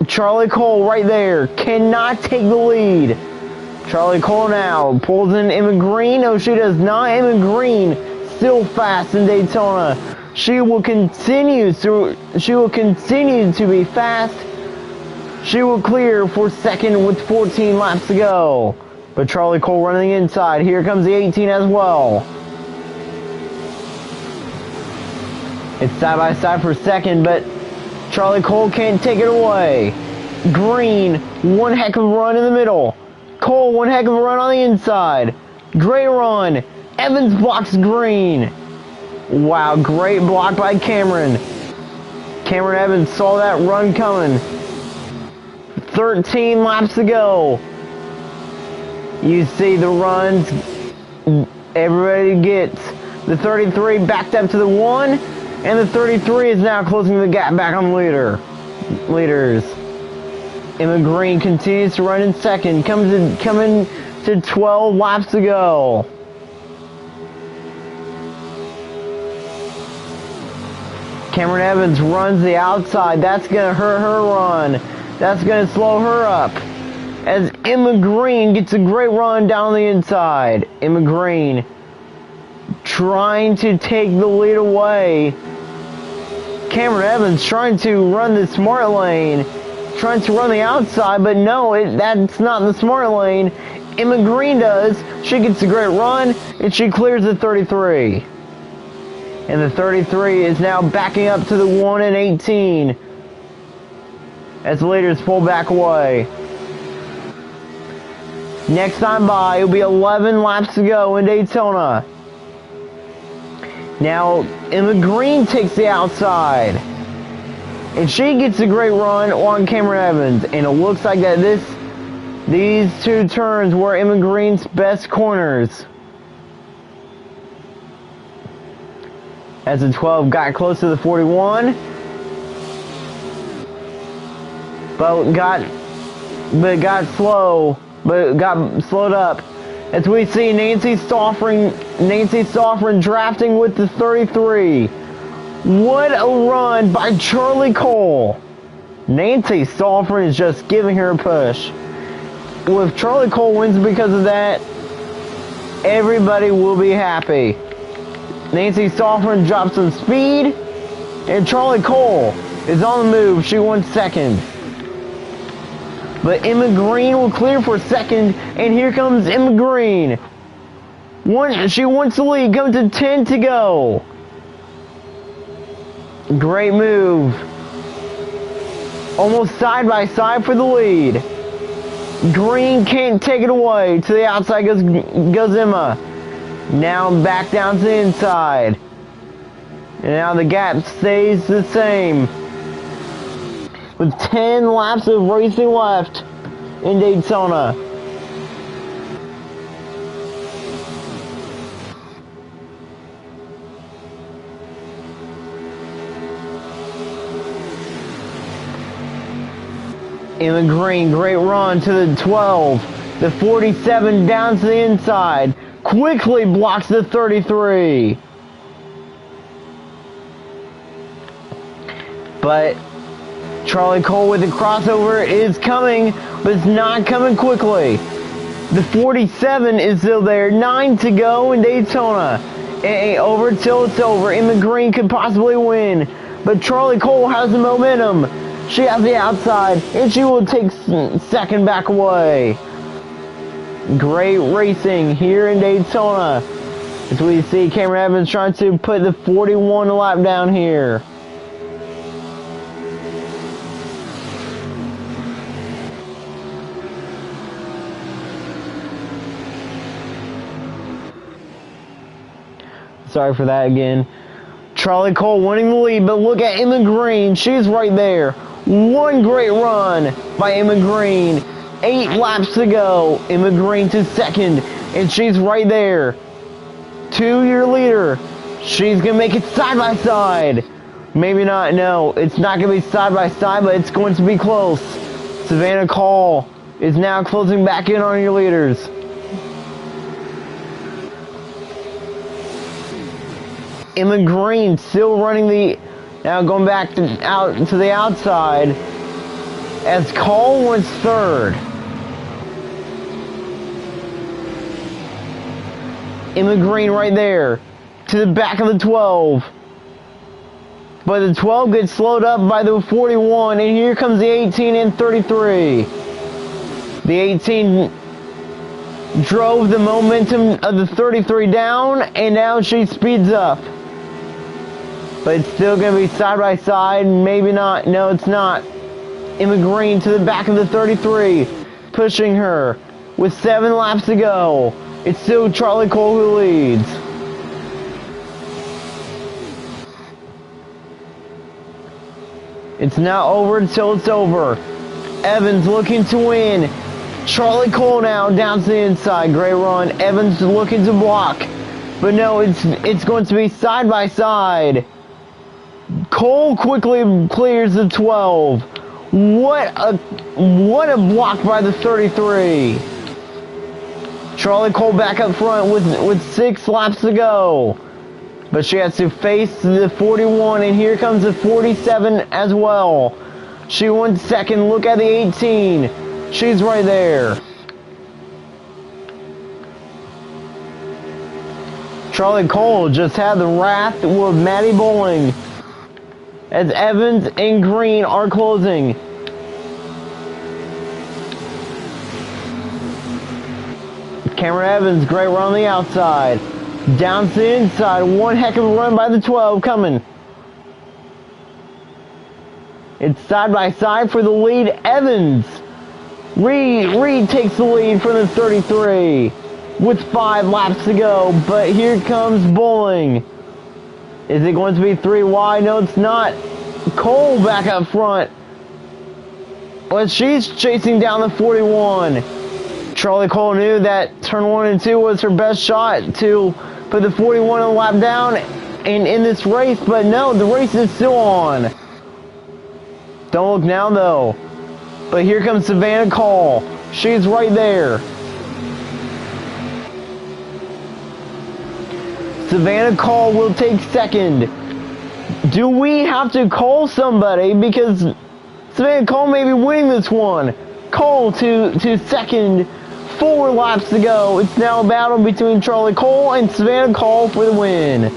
Charlie Cole right there cannot take the lead. Charlie Cole now pulls in Emma Green. No, she does not. Emma Green still fast in Daytona. She will continue to be fast. She will clear for second with 14 laps to go. But Charlie Cole running inside. Here comes the 18 as well. It's side by side for second, but Charlie Cole can't take it away. Green, one heck of a run in the middle. Cole, one heck of a run on the inside. Great run. Evans blocks Green. Wow, great block by Cameron. Cameron Evans saw that run coming. 13 laps to go. You see the runs everybody gets. The 33 backed up to the 1, and the 33 is now closing the gap back on leaders. Emma Green continues to run in second, coming to 12 laps to go. Cameron Evans runs the outside. That's going to hurt her run. That's going to slow her up. As Emma Green gets a great run down the inside. Emma Green trying to take the lead away. Cameron Evans trying to run the smart lane. Trying to run the outside, but no, that's not the smart lane. Emma Green does. She gets a great run, and she clears the 33. And the 33 is now backing up to the 1 and 18 as the leaders pull back away. Next time by, it'll be 11 laps to go in Daytona. Now, Emma Green takes the outside. And she gets a great run on Cameron Evans. And it looks like that these two turns were Emma Green's best corners. As the 12 got close to the 41. But got slowed up. As we see Nancy Stoffren drafting with the 33. What a run by Charlie Cole. Nancy Stoffren is just giving her a push. If Charlie Cole wins because of that, everybody will be happy. Nancy Stoffren drops some speed, and Charlie Cole is on the move. She won second. But Emma Green will clear for second, and here comes Emma Green. She wants the lead, comes to 10 to go. Great move. Almost side by side for the lead. Green can't take it away. To the outside goes Emma. Now back down to the inside. And now the gap stays the same. With 10 laps of racing left in Daytona. Emma Green, great run to the 12. The 47 down to the inside. Quickly blocks the 33. But Charlie Cole with the crossover is coming, but it's not coming quickly. The 47 is still there. 9 to go in Daytona. It ain't over till it's over. Emma Green could possibly win, but Charlie Cole has the momentum. She has the outside, and she will take second back away. Great racing here in Daytona. As we see Cameron Evans trying to put the 41 lap down here. Sorry for that again. Charlie Cole winning the lead, but look at Emma Green. She's right there. One great run by Emma Green. 8 laps to go. Emma Green to second, and she's right there. 2-year leader. She's going to make it side by side. Maybe not. No, it's not going to be side by side, but it's going to be close. Savannah Call is now closing back in on your leaders. Emma Green still running now going back to the outside as Cole wins third. Emma Green right there to the back of the 12. But the 12 gets slowed up by the 41, and here comes the 18 and 33. The 18 drove the momentum of the 33 down, and now she speeds up. But it's still going to be side by side. Maybe not. No, it's not. Emma Green to the back of the 33. Pushing her. With 7 laps to go. It's still Charlie Cole who leads. It's not over until it's over. Evans looking to win. Charlie Cole now down to the inside. Great run. Evans looking to block. But no, it's going to be side by side. Cole quickly clears the 12. What a block by the 33. Charlie Cole back up front with 6 laps to go. But she has to face the 41, and here comes the 47 as well. She won second. Look at the 18. She's right there. Charlie Cole just had the wrath with Maddie Bowling. As Evans and Green are closing. Cameron Evans, great run on the outside. Down to the inside. One heck of a run by the 12 coming. It's side by side for the lead. Evans. Reed takes the lead from the 33 with 5 laps to go. But here comes Bowling. Is it going to be 3 wide? No, it's not. Cole back up front. But she's chasing down the 41. Charlie Cole knew that turn 1 and 2 was her best shot to put the 41 on the lap down and in this race, but no, the race is still on. Don't look now though. But here comes Savannah Cole. She's right there. Savannah Cole will take second. Do we have to call somebody? Because Savannah Cole may be winning this one. Cole to second. 4 laps to go. It's now a battle between Charlie Cole and Savannah Cole for the win.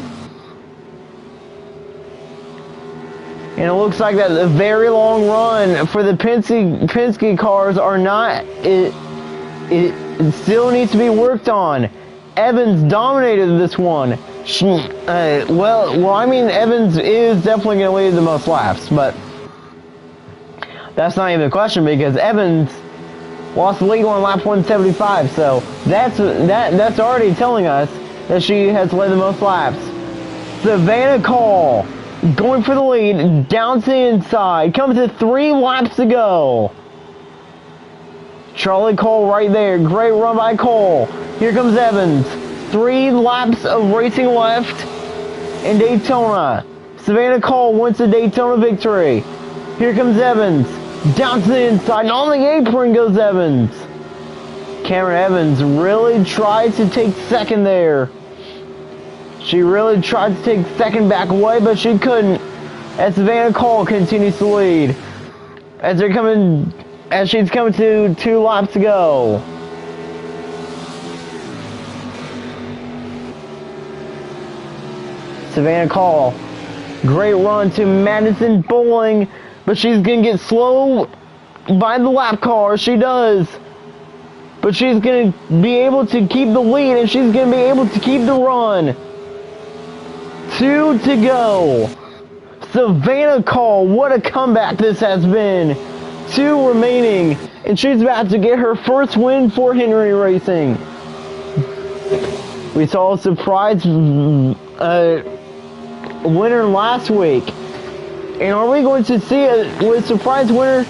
And it looks like that a very long run for the Penske cars are not. It still needs to be worked on. Evans dominated this one. I mean, Evans is definitely going to lead the most laps, but that's not even a question because Evans lost the lead on lap 175, so that's already telling us that she has led the most laps. Savannah Cole going for the lead, down to the inside, comes to 3 laps to go. Charlie Cole right there, great run by Cole. Here comes Evans, 3 laps of racing left in Daytona. Savannah Cole wins the Daytona victory. Here comes Evans, down to the inside, and on the apron goes Evans. Cameron Evans really tried to take second there. She really tried to take second back away, but she couldn't. As Savannah Cole continues to lead. As she's coming to 2 laps to go. Savannah Cole, great run to Madison Bowling, but she's going to get slow by the lap car. She does. But she's going to be able to keep the lead, and she's going to be able to keep the run. 2 to go. Savannah Cole, what a comeback this has been. 2 remaining, and she's about to get her first win for Henry Racing. We saw a surprise winner last week. And are we going to see a surprise winner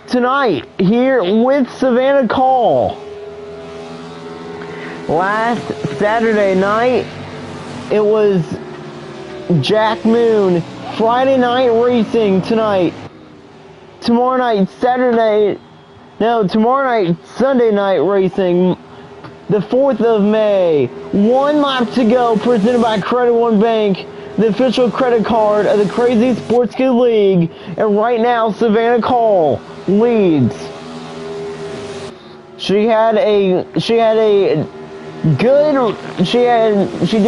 tonight here with Savannah Cole? Last Saturday night, it was Jack Moon. Friday night racing tonight. Tomorrow night, Sunday night racing. The 4th of May. 1 lap to go, presented by Credit One Bank, the official credit card of the Crazy Sports Kid League. And right now, Savannah Cole leads. She did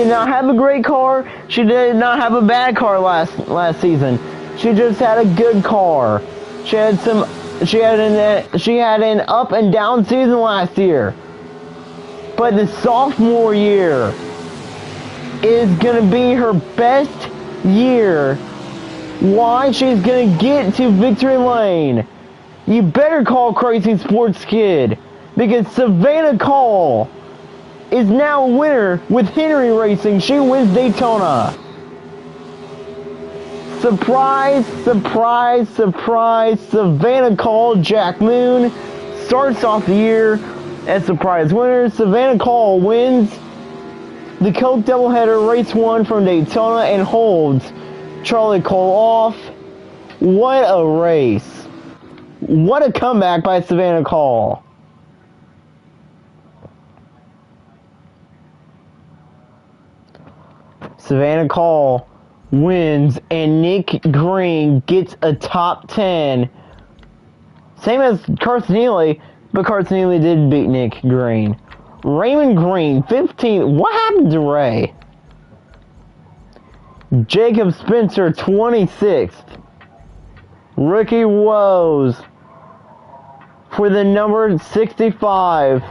not have a great car. She did not have a bad car last season. She just had a good car. She had an up and down season last year. But the sophomore year is going to be her best year. Why? She's going to get to victory lane. You better call Crazy Sports Kid, because Savannah Cole is now a winner with Henry Racing. She wins Daytona. Surprise, surprise, surprise. Savannah Cole, Jack Moon starts off the year as surprise winner. Savannah Cole wins the Coke doubleheader race 1 from Daytona and holds Charlie Cole off. What a race. What a comeback by Savannah Cole. Savannah Cole wins, and Nick Green gets a top 10. Same as Carson Neely, but Carson Neely did beat Nick Green. Raymond Green, 15th. What happened to Ray? Jacob Spencer, 26th. Ricky Woes for the number 65.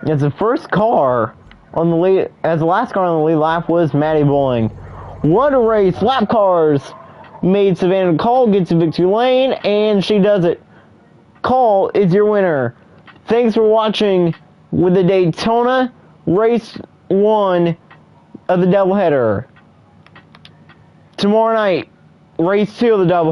It's the first car on the lead, as the last car on the lead lap was Maddie Bowling. What a race. Lap cars made Savannah Cole get to victory lane, and she does it. Cole is your winner. Thanks for watching with the Daytona race 1 of the doubleheader. Tomorrow night, Race 2 of the double